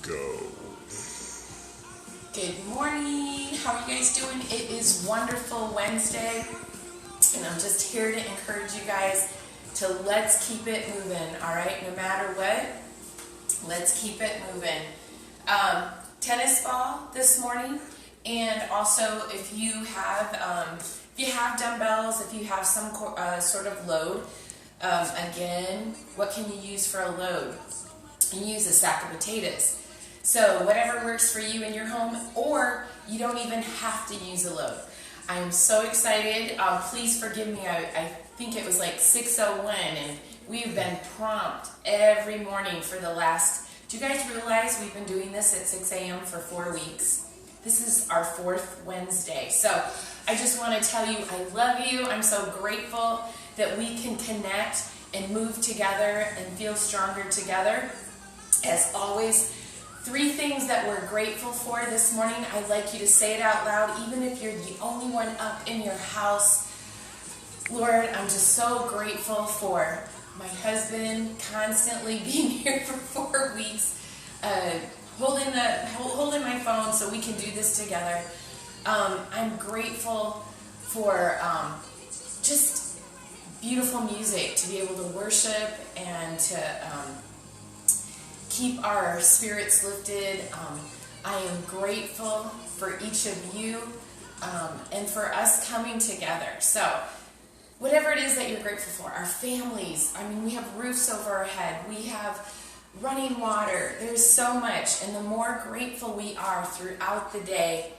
go. Good morning. How are you guys doing? It is wonderful Wednesday, and I'm just here to encourage you guys to let's keep it moving, all right? No matter what, let's keep it moving. Tennis ball this morning, and also if you have dumbbells, if you have some sort of load, again, what can you use for a load? You use a sack of potatoes. So whatever works for you in your home, or you don't even have to use a load. I'm so excited. Please forgive me. I think it was like 6:01, and we've been prompt every morning for the last. Do you guys realize we've been doing this at 6 a.m. for 4 weeks? This is our 4th Wednesday. So I just want to tell you I love you. I'm so grateful that we can connect and move together and feel stronger together. As always, 3 things that we're grateful for this morning. I'd like you to say it out loud, even if you're the only one up in your house. Lord, I'm just so grateful for my husband constantly being here for 4 weeks, holding my phone so we can do this together. I'm grateful for just beautiful music, to be able to worship and to keep our spirits lifted. I am grateful for each of you and for us coming together. So whatever it is that you're grateful for, our families, I mean, we have roofs over our head, we have running water, there's so much, and the more grateful we are throughout the day,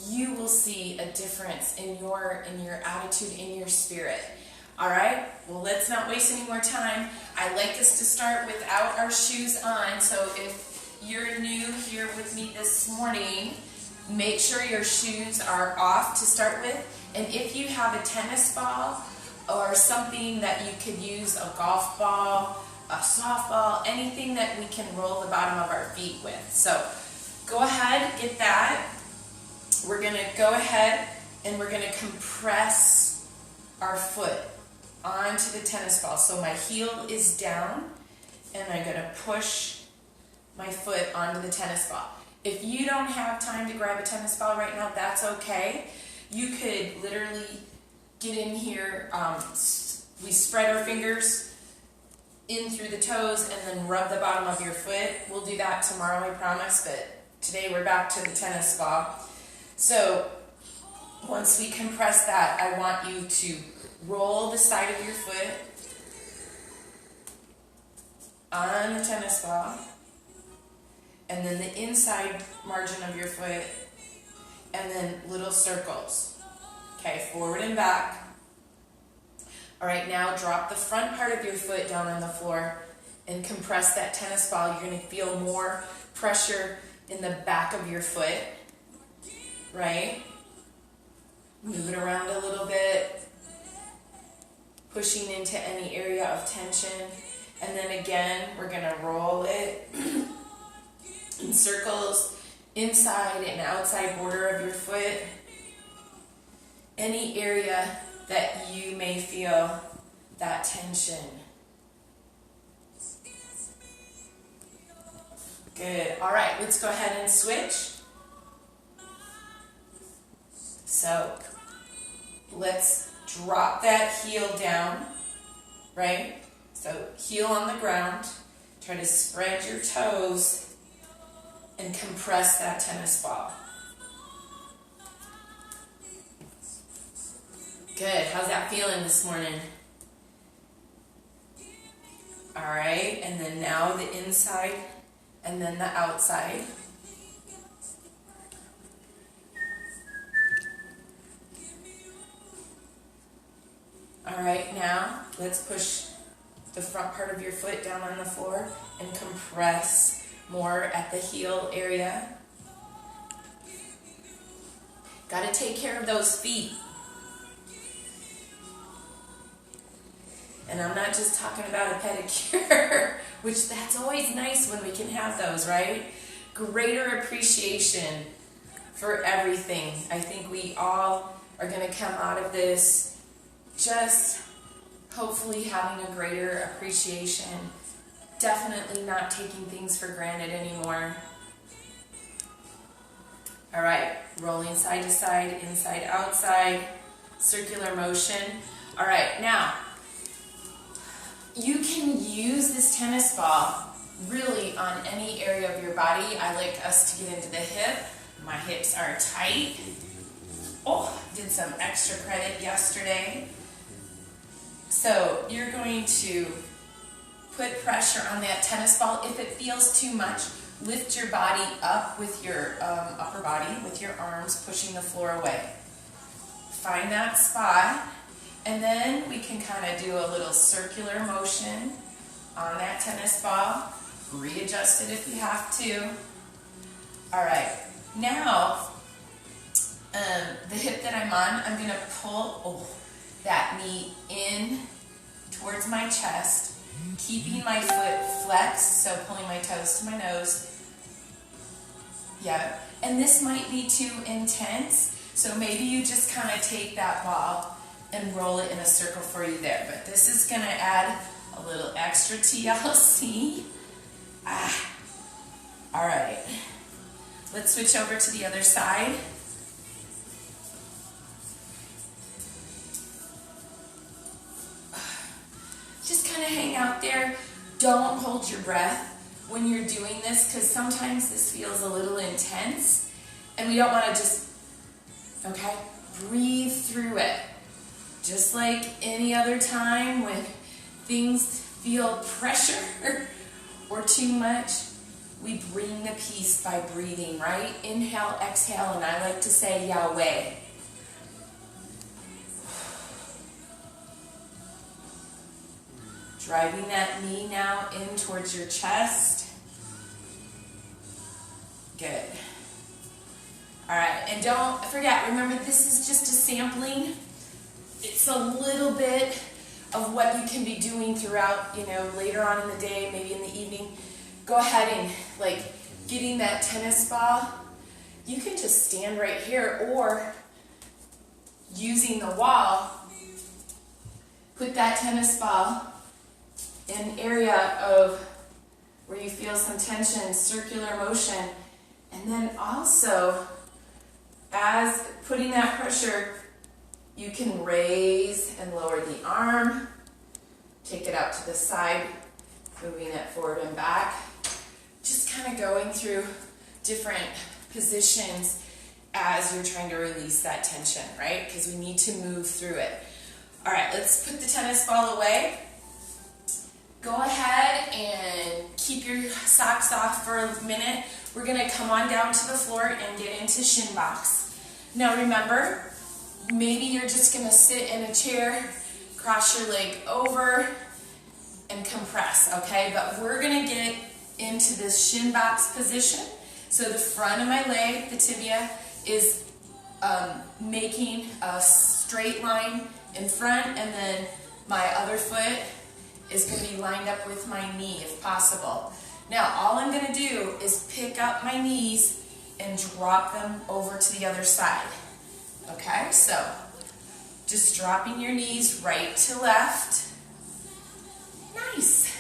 you will see a difference in your attitude, in your spirit. All right, well, let's not waste any more time. I'd like us to start without our shoes on, so if you're new here with me this morning, make sure your shoes are off to start with. And if you have a tennis ball or something that you could use, a golf ball, a softball, anything that we can roll the bottom of our feet with. So go ahead, get that. We're going to go ahead and we're going to compress our foot onto the tennis ball. So my heel is down and I'm going to push my foot onto the tennis ball. If you don't have time to grab a tennis ball right now, that's okay. You could literally get in here, we spread our fingers in through the toes and then rub the bottom of your foot. We'll do that tomorrow, I promise, but today we're back to the tennis ball. So once we compress that, I want you to roll the side of your foot on the tennis ball, and then the inside margin of your foot, and then little circles. Okay, forward and back. All right, now drop the front part of your foot down on the floor and compress that tennis ball. You're going to feel more pressure in the back of your foot, right? Move it around a little bit, pushing into any area of tension. And then again, we're going to roll it in circles, inside and outside border of your foot. Any area that you may feel that tension. Good. All right, let's go ahead and switch. So let's drop that heel down, right? So heel on the ground. Try to spread your toes and compress that tennis ball. Good. How's that feeling this morning? All right. And then now the inside and then the outside. All right. Now let's push the front part of your foot down on the floor and compress more at the heel area. Got to take care of those feet. And I'm not just talking about a pedicure, which that's always nice when we can have those, right? Greater appreciation for everything. I think we all are going to come out of this just hopefully having a greater appreciation, definitely not taking things for granted anymore. All right, rolling side to side, inside, outside, circular motion. All right, now, you can use this tennis ball really on any area of your body. I like us to get into the hip. My hips are tight. Oh, did some extra credit yesterday. So you're going to put pressure on that tennis ball. If it feels too much, lift your body up with your upper body, with your arms pushing the floor away. Find that spot, and then we can kind of do a little circular motion on that tennis ball. Readjust it if you have to. All right, now the hip that I'm on, I'm going to pull that knee in towards my chest, keeping my foot flexed, so pulling my toes to my nose. Yeah, and this might be too intense, so maybe you just kind of take that ball and roll it in a circle for you there. But this is going to add a little extra TLC. All right. Let's switch over to the other side. Just kind of hang out there. Don't hold your breath when you're doing this, because sometimes this feels a little intense and we don't want to just, okay, breathe through it. Just like any other time when things feel pressure or too much, we bring the peace by breathing, right? Inhale, exhale, and I like to say Yahweh. Driving that knee now in towards your chest. Good. All right, and don't forget, remember this is just a sampling. It's a little bit of what you can be doing throughout, later on in the day, maybe in the evening. Go ahead and getting that tennis ball. You can just stand right here, or using the wall, put that tennis ball in an area of where you feel some tension, circular motion, and then also, as putting that pressure, you can raise and lower the arm, take it out to the side, moving it forward and back. Just kind of going through different positions as you're trying to release that tension, right? Because we need to move through it. All right, let's put the tennis ball away. Go ahead and keep your socks off for a minute. We're going to come on down to the floor and get into shin box. Now remember, maybe you're just going to sit in a chair, cross your leg over, and compress, okay? But we're going to get into this shin box position. So the front of my leg, the tibia, is making a straight line in front, and then my other foot is going to be lined up with my knee if possible. Now all I'm going to do is pick up my knees and drop them over to the other side. Okay, so just dropping your knees right to left. Nice.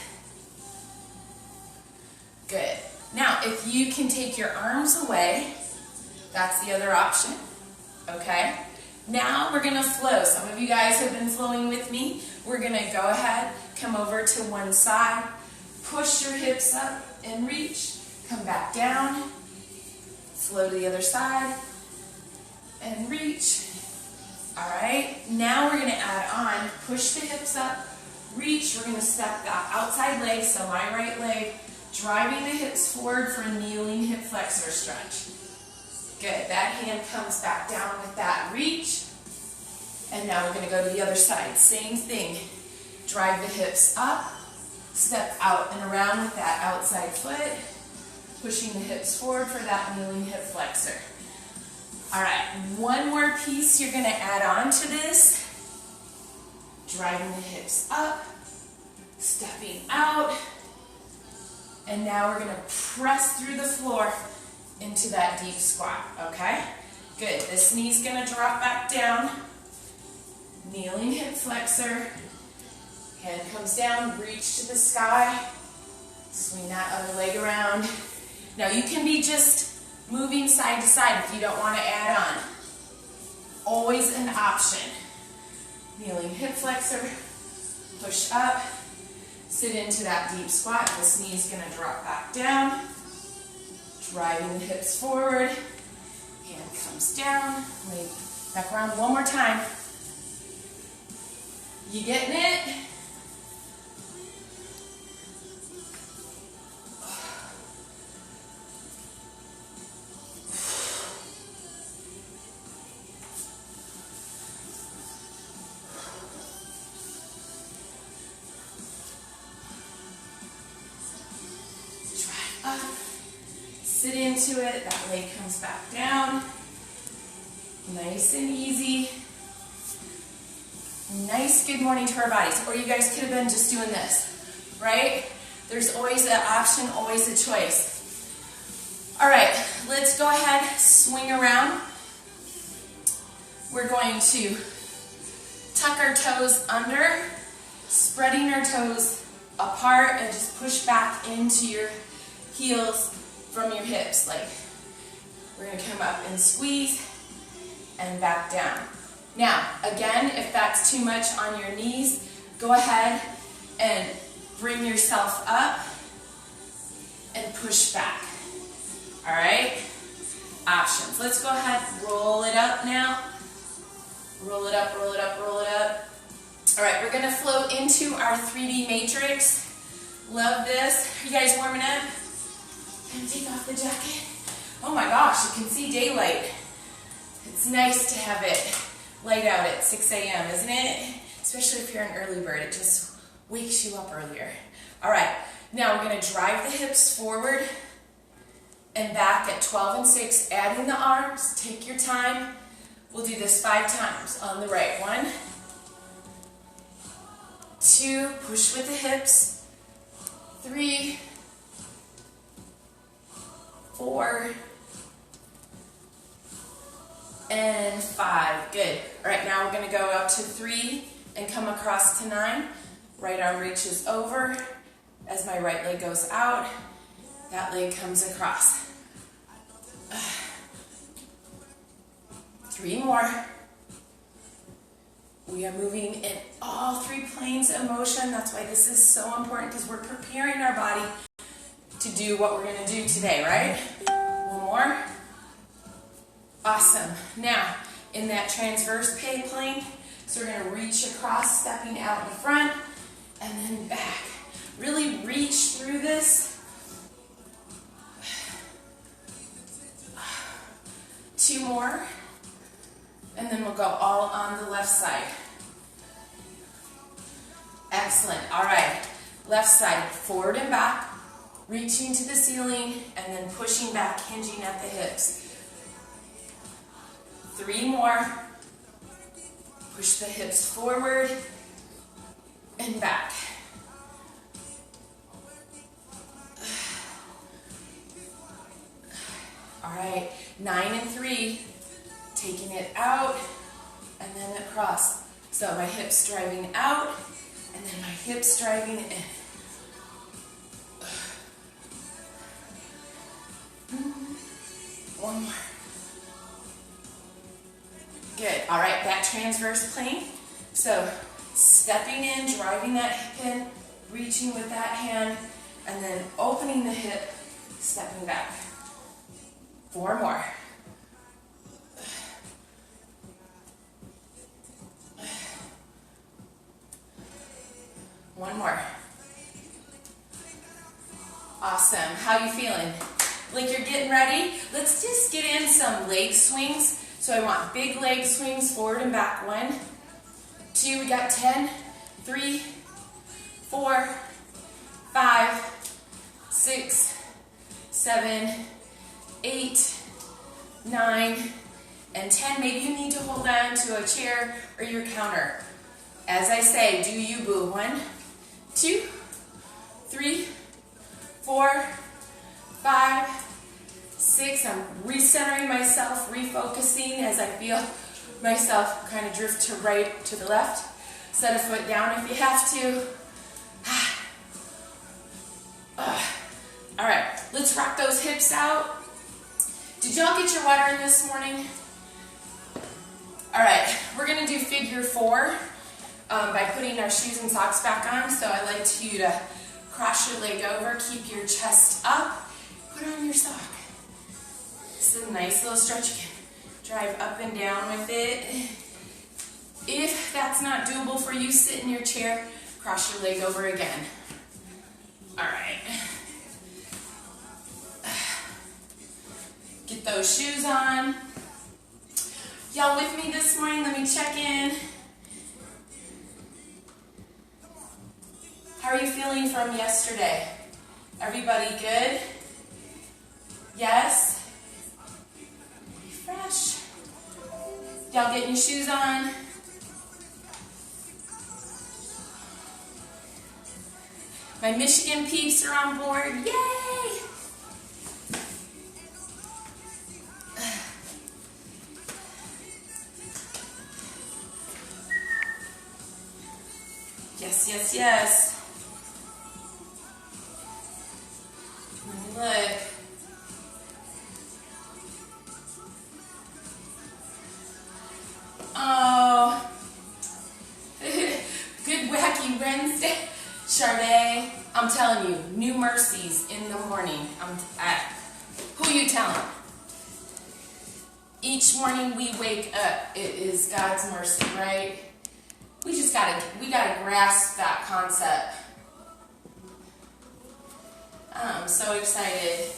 Good. Now if you can take your arms away, that's the other option. Okay. Now we're going to flow. Some of you guys have been flowing with me. We're going to go ahead, come over to one side, push your hips up and reach, come back down, flow to the other side, and reach. All right, now we're going to add on, push the hips up, reach. We're going to step the outside leg, so my right leg, driving the hips forward for a kneeling hip flexor stretch. Good, that hand comes back down with that reach. And now we're going to go to the other side. Same thing. Drive the hips up, step out and around with that outside foot, pushing the hips forward for that kneeling hip flexor. All right, one more piece you're going to add on to this. Driving the hips up, stepping out, and now we're going to press through the floor into that deep squat, okay? Good, this knee's going to drop back down. Kneeling hip flexor, hand comes down, reach to the sky, swing that other leg around. Now you can be just moving side to side if you don't want to add on. Always an option. Kneeling hip flexor, push up, sit into that deep squat. This knee is going to drop back down, driving the hips forward, hand comes down, leg back around. One more time. You getting it? Up, sit into it, that leg comes back down, nice and easy. Nice good morning to our bodies. Or you guys could have been just doing this, right? There's always an option, always a choice. All right, let's go ahead, swing around. We're going to tuck our toes under, spreading our toes apart, and just push back into your heels from your hips. Like, we're going to come up and squeeze and back down. Now, again, if that's too much on your knees, go ahead and bring yourself up and push back. All right? Options. Let's go ahead, roll it up now. Roll it up, roll it up, roll it up. All right, we're going to float into our 3D matrix. Love this. Are you guys warming up? And take off the jacket. Oh my gosh, you can see daylight. It's nice to have it light out at 6 a.m., isn't it? Especially if you're an early bird, it just wakes you up earlier. All right, now we're going to drive the hips forward and back at 12 and 6, adding the arms. Take your time. We'll do this 5 times on the right. 1, 2, push with the hips. 3, 4, and 5. Good. All right, now we're going to go up to 3 and come across to 9. Right arm reaches over. As my right leg goes out, that leg comes across. 3 more. We are moving in all 3 planes of motion. That's why this is so important, because we're preparing our body to do what we're going to do today, right? 1 more. Awesome. Now, in that transverse plane, so we're going to reach across, stepping out in front, and then back. Really reach through this. 2 more, and then we'll go all on the left side. Excellent. All right. Left side, forward and back, reaching to the ceiling, and then pushing back, hinging at the hips. 3 more. Push the hips forward and back. All right, 9 and 3. Taking it out and then across. So my hips driving out and then my hips driving in. 1 more. Good. All right, that transverse plane. So stepping in, driving that hip in, reaching with that hand, and then opening the hip, stepping back. 4 more. 1 more. Awesome. How you feeling? Like you're getting ready? Let's just get in some leg swings. So I want big leg swings forward and back. 1, 2, we got 10, 3, 4, 5, 6, 7, 8, 9, and 10. Maybe you need to hold on to a chair or your counter. As I say, do you, boo. 1, 2, 3, 4, 5, 6. I'm recentering myself, refocusing as I feel myself kind of drift to right, to the left. Set a foot down if you have to. All right, let's rock those hips out. Did y'all get your water in this morning? All right, we're gonna do figure 4 by putting our shoes and socks back on. So I like you to cross your leg over, keep your chest up, put on your sock. This is a nice little stretch. You can drive up and down with it. If that's not doable for you, sit in your chair, cross your leg over again. All right. Get those shoes on. Y'all with me this morning? Let me check in. How are you feeling from yesterday? Everybody good? Yes? Fresh. Y'all getting your shoes on? My Michigan peeps are on board. Yay! Yes, yes, yes. Let me look. Oh, good wacky Wednesday. Charday, I'm telling you, new mercies in the morning. Who you telling? Each morning we wake up, it is God's mercy, right? We gotta grasp that concept. I'm so excited.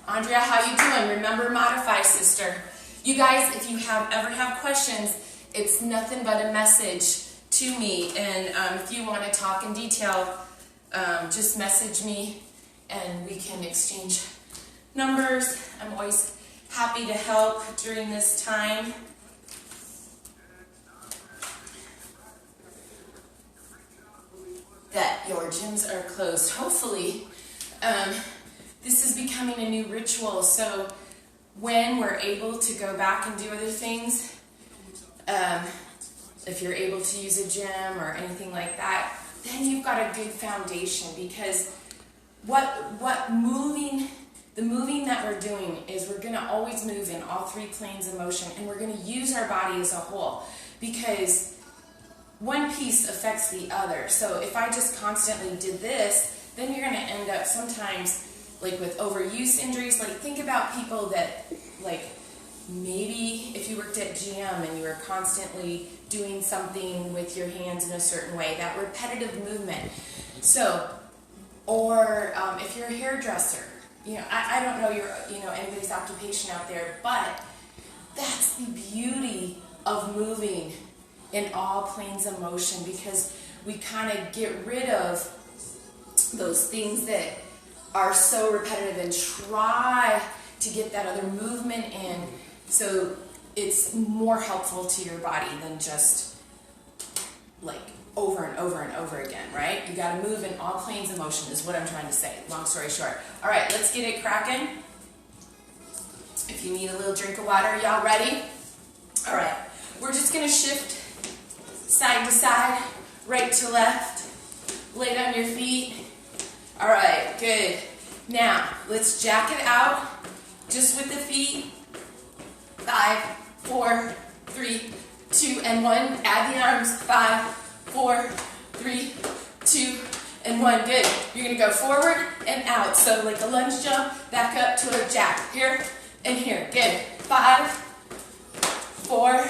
Andrea, how you doing? Remember, modify, sister. You guys, if you ever have questions, it's nothing but a message to me, and if you want to talk in detail, just message me and we can exchange numbers. I'm always happy to help during this time. That your gyms are closed. Hopefully, this is becoming a new ritual, so when we're able to go back and do other things, if you're able to use a gym or anything like that, then you've got a good foundation, because the moving that we're doing is we're going to always move in all 3 planes of motion, and we're going to use our body as a whole, because one piece affects the other. So if I just constantly did this, then you're going to end up sometimes like with overuse injuries. Like, think about people that, like, maybe if you worked at GM and you were constantly doing something with your hands in a certain way, that repetitive movement. So, or if you're a hairdresser, I don't know anybody's occupation out there, but that's the beauty of moving in all planes of motion, because we kind of get rid of those things that are so repetitive and try to get that other movement in, so it's more helpful to your body than just like over and over and over again, right? You got to move in all planes of motion is what I'm trying to say, long story short. All right, let's get it cracking. If you need a little drink of water, y'all ready? All right, we're just going to shift side to side, right to left, lay down your feet. All right, good. Now, let's jack it out, just with the feet. 5, 4, 3, 2, and 1. Add the arms. 5, 4, 3, 2, and 1. Good. You're going to go forward and out. So like a lunge jump, back up to a jack. Here and here. Good. 5, 4,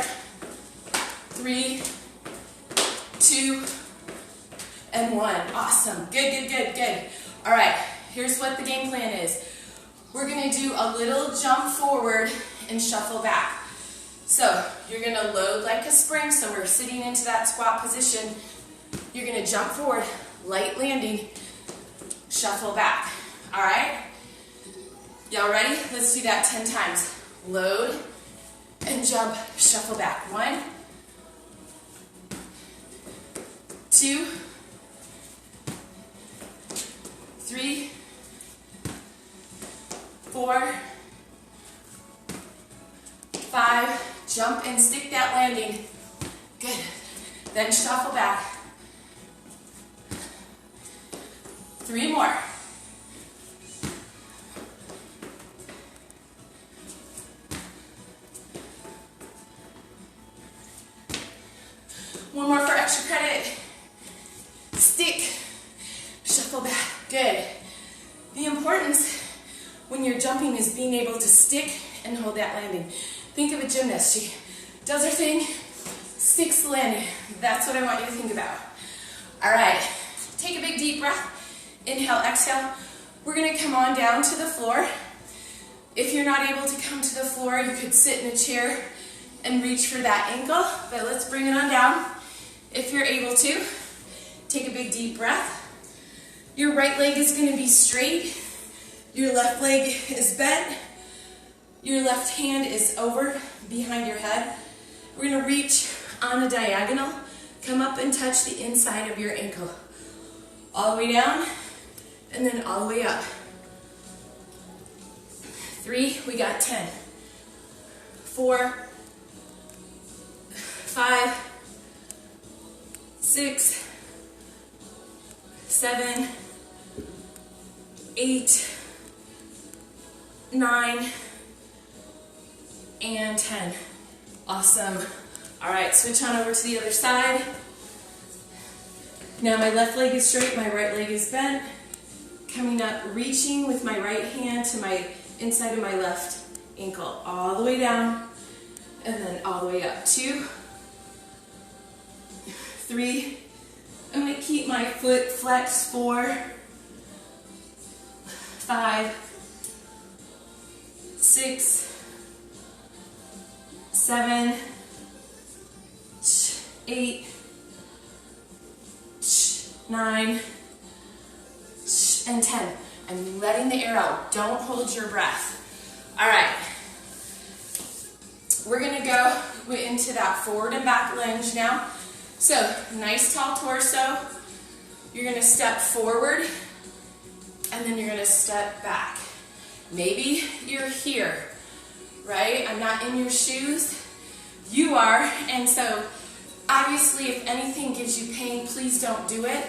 3, 2, and 1. Awesome. Good, good, good, good. All right. Here's what the game plan is. We're going to do a little jump forward and shuffle back. So you're going to load like a spring. So we're sitting into that squat position. You're going to jump forward, light landing, shuffle back. All right? Y'all ready? Let's do that 10 times. Load and jump, shuffle back. 1, 2, 3, 4, 5, jump and stick that landing. Good. Then shuffle back. 3 more. The importance when you're jumping is being able to stick and hold that landing. Think of a gymnast. She does her thing, sticks the landing. That's what I want you to think about. All right, take a big deep breath. Inhale, exhale. We're gonna come on down to the floor. If you're not able to come to the floor, you could sit in a chair and reach for that ankle, but let's bring it on down. If you're able to, take a big deep breath. Your right leg is gonna be straight. Your left leg is bent. Your left hand is over behind your head. We're gonna reach on a diagonal. Come up and touch the inside of your ankle. All the way down, and then all the way up. 3, we got 10. 4, 5, 6, 7, 8, 9, and 10. Awesome. All right, switch on over to the other side. Now my left leg is straight, my right leg is bent. Coming up, reaching with my right hand to my inside of my left ankle, all the way down, and then all the way up. 2, 3, I'm gonna keep my foot flexed. 4, 5, 6, 7, 8, 9, and 10. I'm letting the air out. Don't hold your breath. All right. We're going to go into that forward and back lunge now. So, nice tall torso. You're going to step forward, and then you're going to step back. Maybe you're here, right? I'm not in your shoes. You are, and so obviously if anything gives you pain, please don't do it.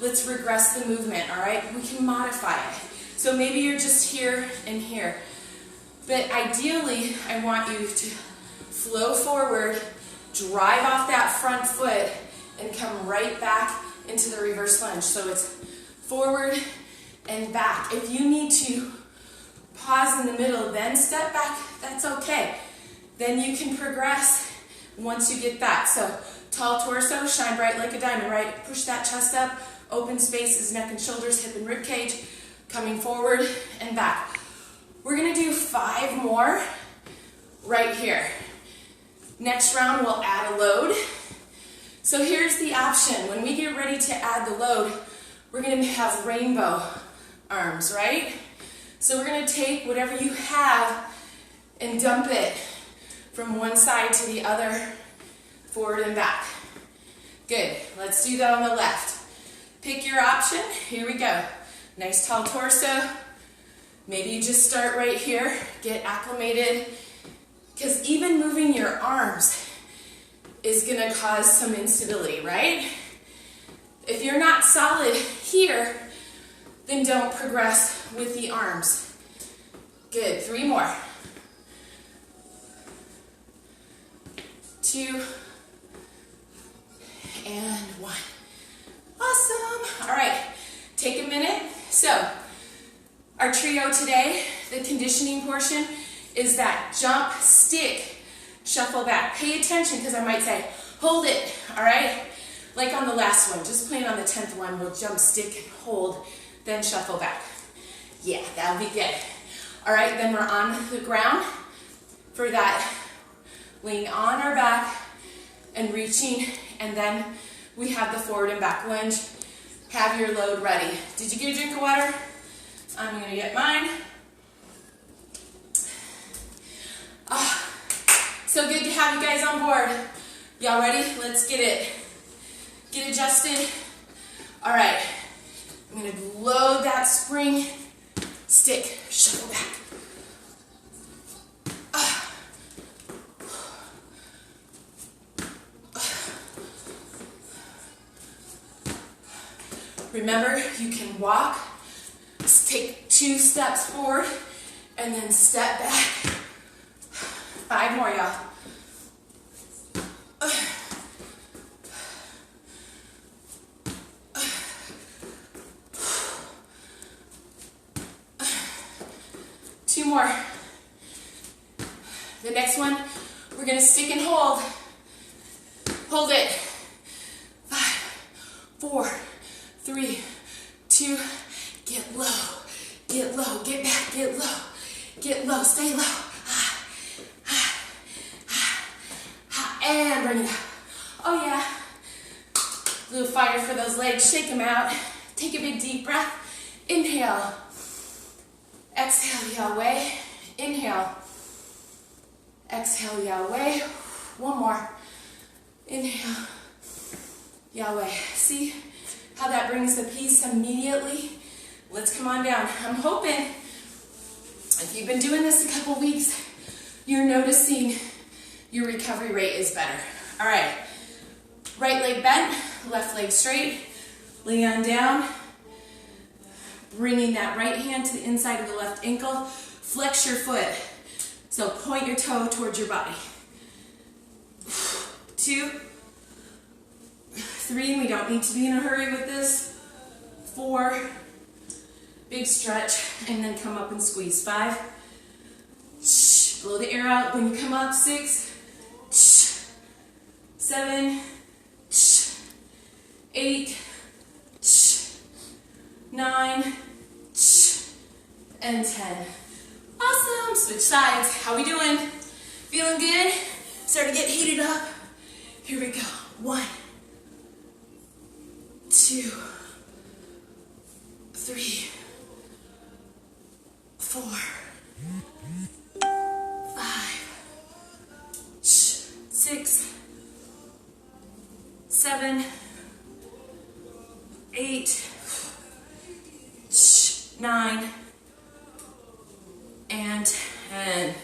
Let's regress the movement, all right? We can modify it. So maybe you're just here and here. But ideally, I want you to flow forward, drive off that front foot, and come right back into the reverse lunge. So it's forward and back. If you need to pause in the middle, then step back, that's okay. Then you can progress once you get that. So tall torso, shine bright like a diamond, right? Push that chest up, open spaces, neck and shoulders, hip and rib cage, coming forward and back. We're gonna do 5 more right here. Next round, we'll add a load. So here's the option. When we get ready to add the load, we're gonna have rainbow arms, right? So we're gonna take whatever you have and dump it from one side to the other, forward and back. Good, let's do that on the left. Pick your option, here we go. Nice tall torso. Maybe you just start right here, get acclimated, because even moving your arms is gonna cause some instability, right? If you're not solid here, then don't progress with the arms. Good, 3 more. 2, and 1. Awesome. All right, take a minute. So, our trio today, the conditioning portion, is that jump, stick, shuffle back. Pay attention, because I might say, hold it, all right? Like on the last one, just plan on the 10th one, we'll jump, stick, and hold, then shuffle back. Yeah, that'll be good. All right, then we're on the ground for that, laying on our back and reaching, and then we have the forward and back lunge. Have your load ready. Did you get a drink of water? I'm gonna get mine. So good to have you guys on board. Y'all ready? Let's get it. Get adjusted. All right, I'm gonna load that spring, stick, shuffle back. Remember, you can walk, take 2 steps forward, and then step back. 5 more, y'all. 2 more. The next one, we're going to stick and hold. Hold it. 5, 4, 3, 2, get low, get low, get back, get low, stay low. And bring it up. Oh yeah. A little fire for those legs, shake them out. Take a big deep breath. Inhale. Exhale, Yahweh. Inhale. Exhale, Yahweh. One more. Inhale. Yahweh. See how that brings the peace immediately? Let's come on down. I'm hoping, if you've been doing this a couple weeks, you're noticing your recovery rate is better. All right. Right leg bent, left leg straight. Lay on down. Bringing that right hand to the inside of the left ankle. Flex your foot. So point your toe towards your body. 2, 3, we don't need to be in a hurry with this. 4, big stretch, and then come up and squeeze. 5, blow the air out when you come up. 6, 7, 8, 9, and 10. Awesome. Switch sides. How we doing? Feeling good? Start to get heated up. Here we go. 1, 2, 3, 4, 5, 6, 7, 8, 9, and 10.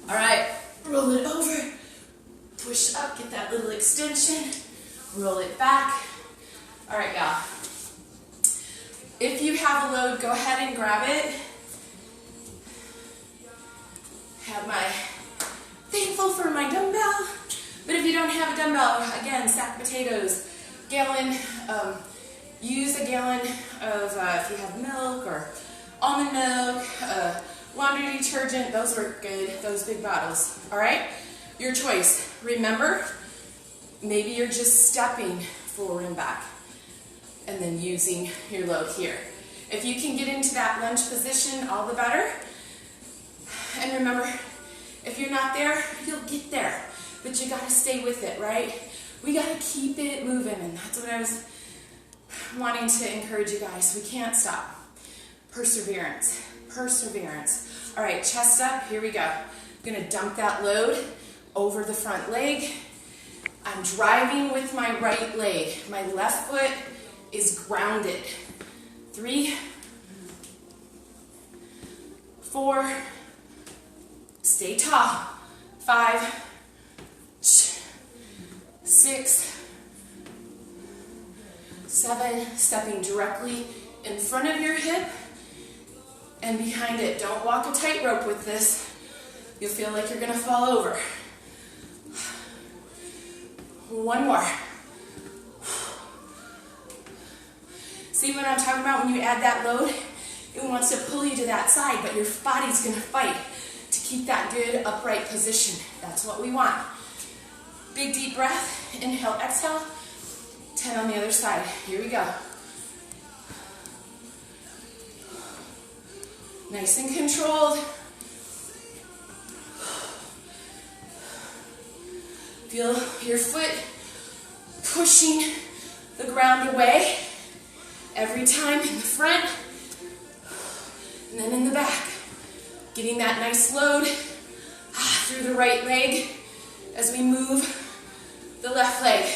All right, roll it over, push up, get that little extension, roll it back. All right, y'all. If you have a load, go ahead and grab it. Have my, thankful for my dumbbell, but if you don't have a dumbbell, again, sack potatoes, gallon, use a gallon of, if you have milk or almond milk, laundry detergent, those work good, those big bottles, all right? Your choice. Remember, maybe you're just stepping forward and back and then using your load here. If you can get into that lunge position, all the better. And remember, if you're not there, you'll get there, but you gotta stay with it, right? We gotta keep it moving, and that's what I was wanting to encourage you guys. We can't stop. Perseverance, perseverance. All right, chest up, here we go. I'm gonna dump that load over the front leg. I'm driving with my right leg. My left foot is grounded. 3, 4, stay tall. 5, 6, 7, stepping directly in front of your hip and behind it. Don't walk a tightrope with this. You'll feel like you're gonna fall over. 1 more. See what I'm talking about? When you add that load, it wants to pull you to that side, but your body's gonna fight to keep that good upright position. That's what we want. Big deep breath, inhale, exhale. 10 on the other side. Here we go. Nice and controlled. Feel your foot pushing the ground away every time in the front and then in the back. Getting that nice load through the right leg as we move the left leg.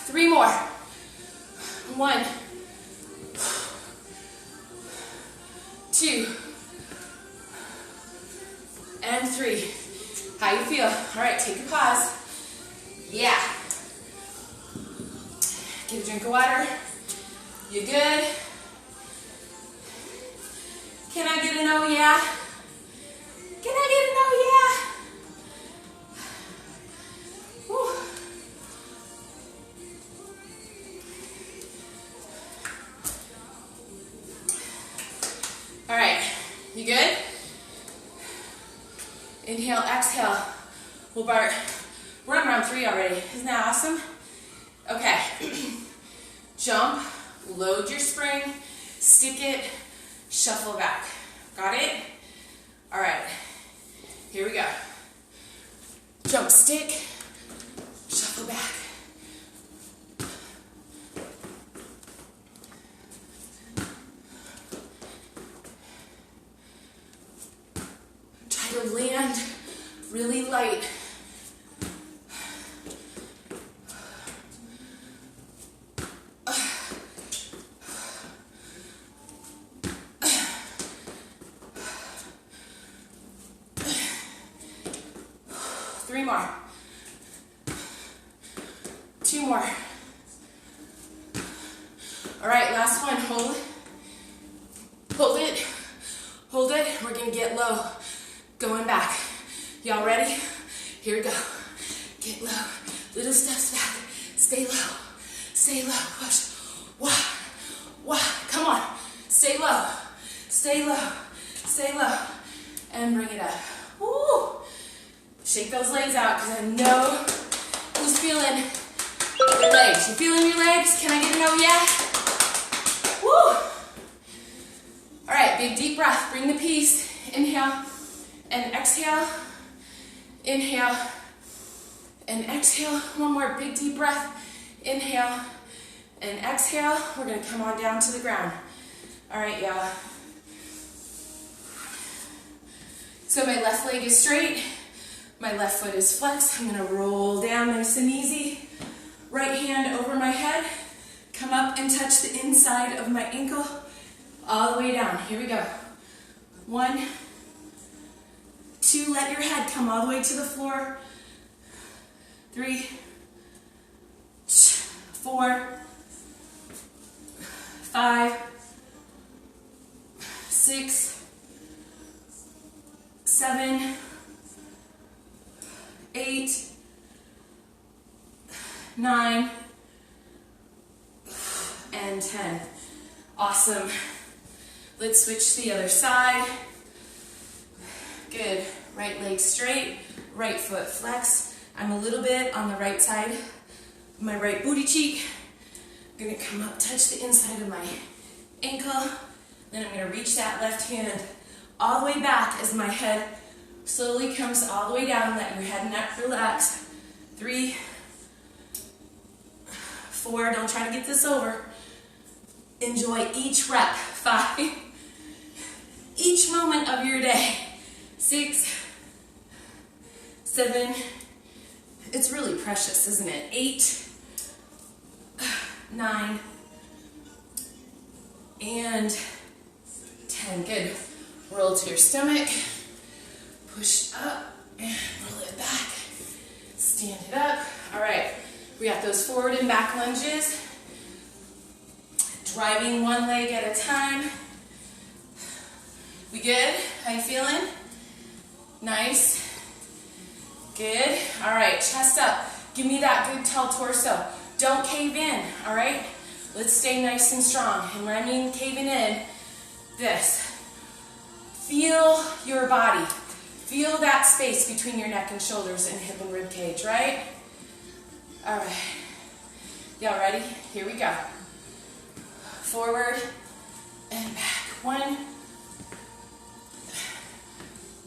3 more. 1, 2, and 3. How you feel? All right, take a pause. Yeah. Get a drink of water. You good? Can I get an oh yeah? Can I get an oh yeah? Whew. Inhale, exhale. We'll we're on round 3 already. Isn't that awesome? Okay. Jump, load your spring, stick it, shuffle back. Got it? All right. Here we go. Jump, stick, shuffle back. Try to land really light. Three more. 2 more. All right, last one. Hold. Hold it. Hold it. We're going to get low. Going back. Y'all ready? Here we go. Get low. Little steps back. Stay low. Stay low. Push. Wah. Wah. Come on. Stay low. Stay low. Stay low. And bring it up. Woo. Shake those legs out because I know who's feeling your legs. You feeling your legs? Can I get an oh yeah? Woo! All right, big deep breath. Bring the peace. Inhale and exhale. Inhale and exhale. One more big deep breath. Inhale and exhale. We're going to come on down to the ground. All right, y'all. So my left leg is straight. My left foot is flexed. I'm going to roll down nice and easy. Right hand over my head. Come up and touch the inside of my ankle. All the way down. Here we go. 1, 2, let your head come all the way to the floor. 3, 4, 5, 6, 7, 8, 9, and 10. Awesome. Let's switch to the other side. Good. Right leg straight, right foot flex. I'm a little bit on the right side of my right booty cheek. I'm going to come up, touch the inside of my ankle. Then I'm going to reach that left hand all the way back as my head slowly comes all the way down. Let your head and neck relax. 3, 4, don't try to get this over. Enjoy each rep. 5, each moment of your day. 6, 7, it's really precious, isn't it? 8, 9, and 10. Good. Roll to your stomach. Push up and roll it back. Stand it up. All right. We got those forward and back lunges. Driving one leg at a time. We good? How you feeling? Nice. Good. All right, chest up. Give me that good tall torso. Don't cave in, all right? Let's stay nice and strong. And when I mean caving in, this. Feel your body. Feel that space between your neck and shoulders and hip and rib cage, right? All right. Y'all ready? Here we go. Forward and back. 1,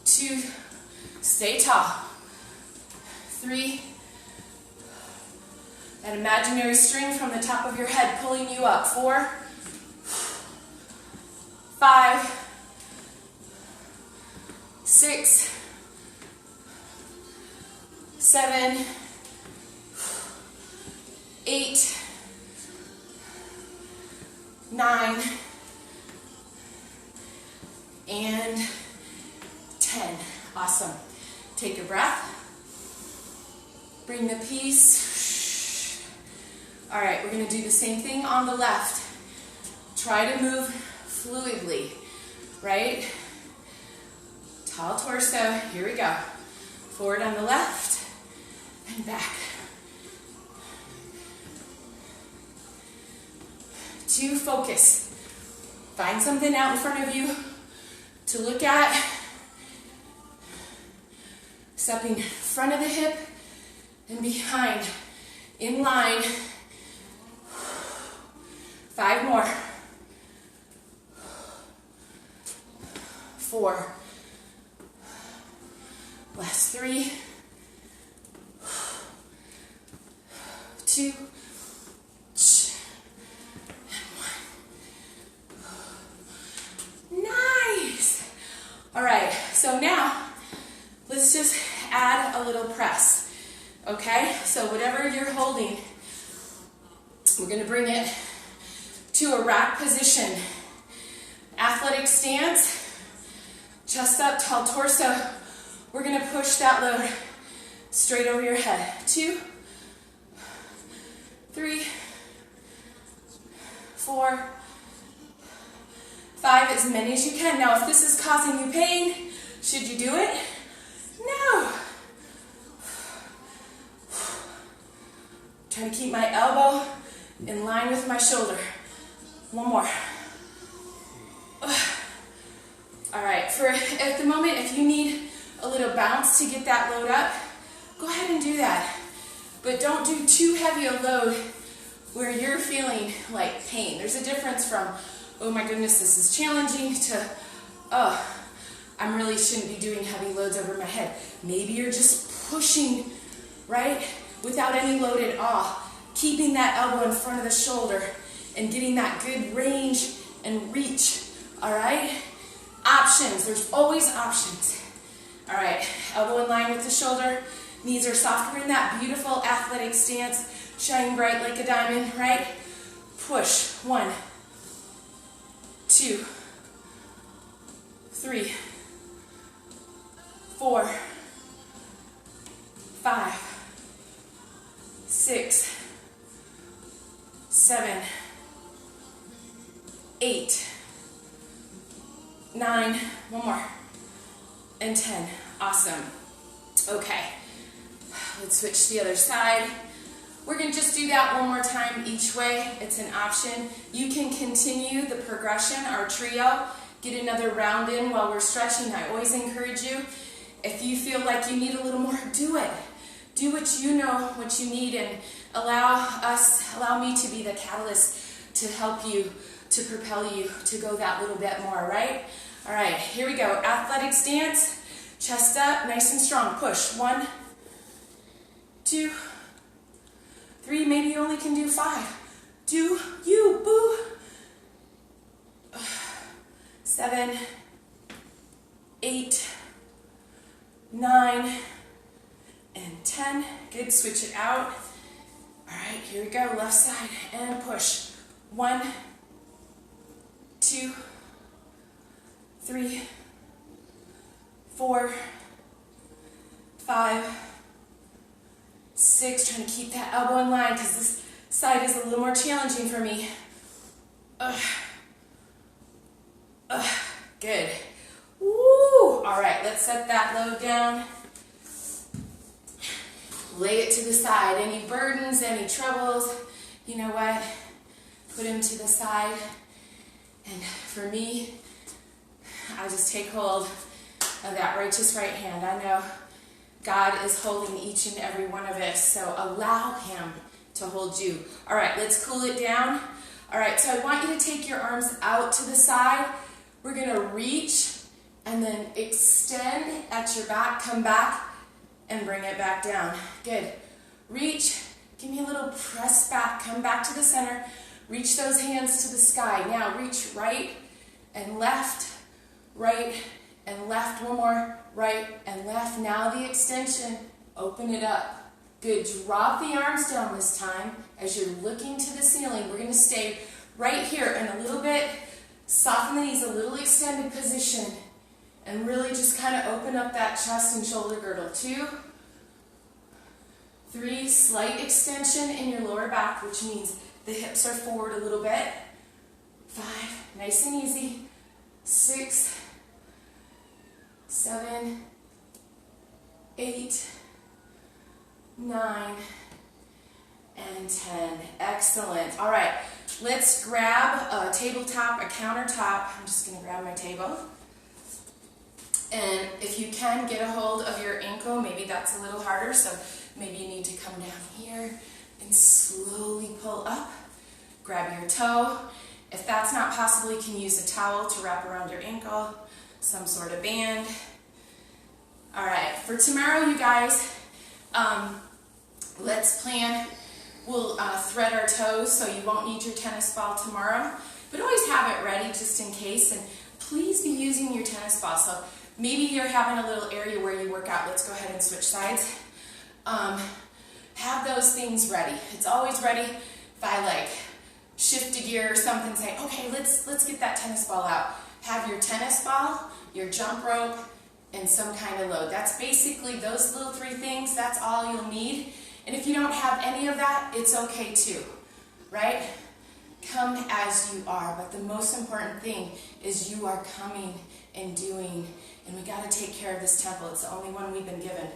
2, stay tall. 3, that imaginary string from the top of your head pulling you up. 4, 5, 6, 7, 8, 9, and 10. Awesome. Take a breath. Bring the peace. All right, we're going to do the same thing on the left. Try to move fluidly, right? Tall torso. Here we go. Forward on the left and back. 2, focus. Find something out in front of you to look at. Stepping in front of the hip and behind. In line. 5 more. 4. Last 3. 2. Nice. All right, so now let's just add a little press. Okay, so whatever you're holding, we're going to bring it to a rack position. Athletic stance, chest up, tall torso. We're going to push that load straight over your head. 2, 3, 4, 5, as many as you can. Now, if this is causing you pain, should you do it? No. Trying to keep my elbow in line with my shoulder. 1 more. All right, at the moment, if you need a little bounce to get that load up, go ahead and do that. But don't do too heavy a load where you're feeling like pain. There's a difference from, oh my goodness, this is challenging, to, oh, I really shouldn't be doing heavy loads over my head. Maybe you're just pushing, right, without any load at all, keeping that elbow in front of the shoulder and getting that good range and reach, all right? Options, there's always options. All right, elbow in line with the shoulder, knees are soft. We're in that beautiful athletic stance, shining bright like a diamond, right? Push. 1, 2, 3, 4, 5, 6, 7, 8, 9, 1 more, and 10. Awesome. Okay, let's switch to the other side. We're going to just do that one more time each way. It's an option. You can continue the progression, our trio, get another round in while we're stretching. I always encourage you, if you feel like you need a little more, do it. Do what you know, what you need, and allow me to be the catalyst to help you, to propel you to go that little bit more, right? All right, here we go. Athletic stance, chest up, nice and strong. Push. 1, 2, 3, maybe you only can do 5. Do you, boo. 7, 8, 9, and 10. Good, switch it out. All right, here we go, left side, and push. 1, 2, 3, 4, 5, 6. Trying to keep that elbow in line because this side is a little more challenging for me. Good. Woo! All right, let's set that load down. Lay it to the side. Any burdens, any troubles, you know what? Put them to the side. And for me, I just take hold of that righteous right hand. I know God is holding each and every one of us, so allow Him to hold you. All right, let's cool it down. All right, so I want you to take your arms out to the side. We're going to reach and then extend at your back, come back, and bring it back down. Good. Reach, give me a little press back, come back to the center, reach those hands to the sky. Now reach right and left, right and left. 1 more, right and left. Now the extension, open it up. Good, drop the arms down this time as you're looking to the ceiling. We're going to stay right here and a little bit, soften the knees, a little extended position, and really just kind of open up that chest and shoulder girdle. 2, 3, slight extension in your lower back, which means the hips are forward a little bit. 5, nice and easy. 6, 7, 8, 9, and 10. Excellent. All right, let's grab a tabletop, a countertop. I'm just going to grab my table. And if you can, get a hold of your ankle. Maybe that's a little harder, so maybe you need to come down here and slowly pull up. Grab your toe. If that's not possible, you can use a towel to wrap around your ankle, some sort of band. All right, for tomorrow, you guys, let's plan. We'll thread our toes, so you won't need your tennis ball tomorrow, but always have it ready just in case, and please be using your tennis ball. So maybe you're having a little area where you work out. Let's go ahead and switch sides. Have those things ready. It's always ready. If I like shift a gear or something, say, okay, let's get that tennis ball out. Have your tennis ball, your jump rope, and some kind of load. That's basically those little 3 things. That's all you'll need. And if you don't have any of that, it's okay too, right? Come as you are, but the most important thing is you are coming and doing, and we got to take care of this temple. It's the only one we've been given.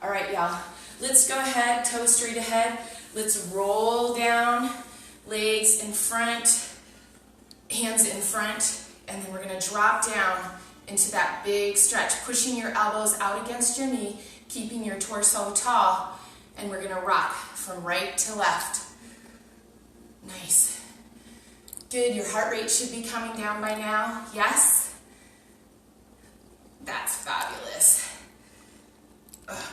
All right, y'all, let's go ahead, toes straight ahead. Let's roll down, legs in front, hands in front, and then we're going to drop down into that big stretch, pushing your elbows out against your knee, keeping your torso tall, and we're going to rock from right to left. Nice. Good, your heart rate should be coming down by now. Yes? That's fabulous.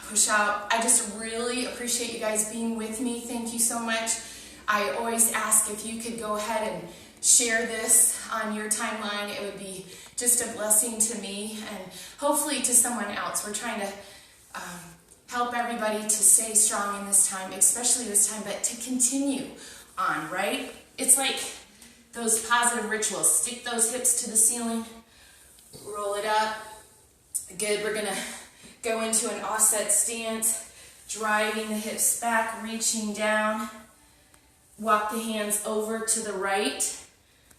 Push out. I just really appreciate you guys being with me. Thank you so much. I always ask if you could go ahead and share this on your timeline. It would be just a blessing to me and hopefully to someone else. We're trying to help everybody to stay strong in this time, especially this time, but to continue on, right? It's like those positive rituals. Stick those hips to the ceiling, roll it up. Good, we're gonna go into an offset stance, driving the hips back, reaching down. Walk the hands over to the right,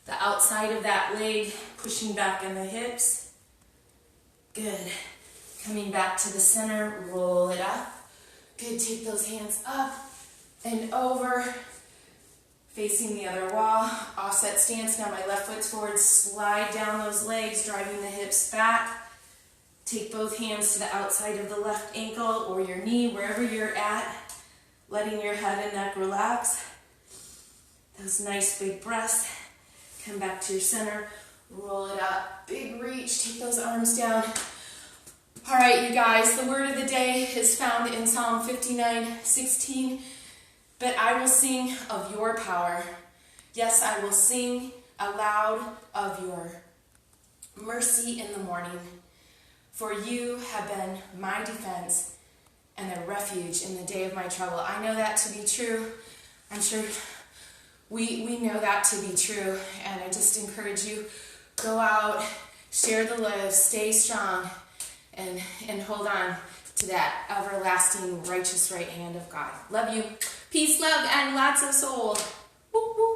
the outside of that leg, pushing back in the hips. Good. Coming back to the center, roll it up. Good, take those hands up and over. Facing the other wall, offset stance. Now my left foot's forward, slide down those legs, driving the hips back. Take both hands to the outside of the left ankle or your knee, wherever you're at, letting your head and neck relax. Those nice big breaths. Come back to your center, roll it up, big reach, take those arms down. All right, you guys, the word of the day is found in Psalm 59:16. But I will sing of your power. Yes, I will sing aloud of your mercy in the morning. For you have been my defense and a refuge in the day of my trouble. I know that to be true. I'm sure we know that to be true. And I just encourage you, go out, share the love, stay strong, and hold on to that everlasting righteous right hand of God. Love you. Peace, love, and lots of soul. Woo, woo.